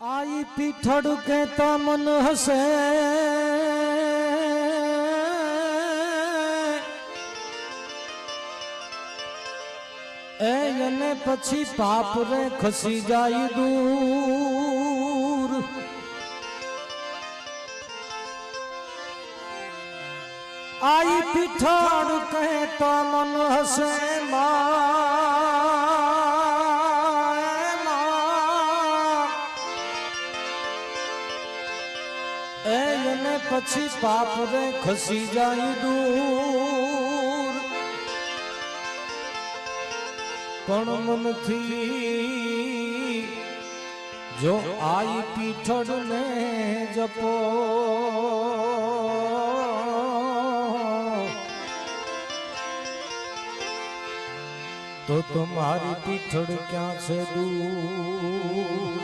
आई पीठड़ के तमन हसे एने पछी पाप रे खसी जाई दूर। आई पीठड़ के तमन हसे एने पछी पाप रे खसी जाई दूर। पण मन थी जो आई पीठड़ ने जपो तो तुम्हारी पीठड़ क्या से दूर।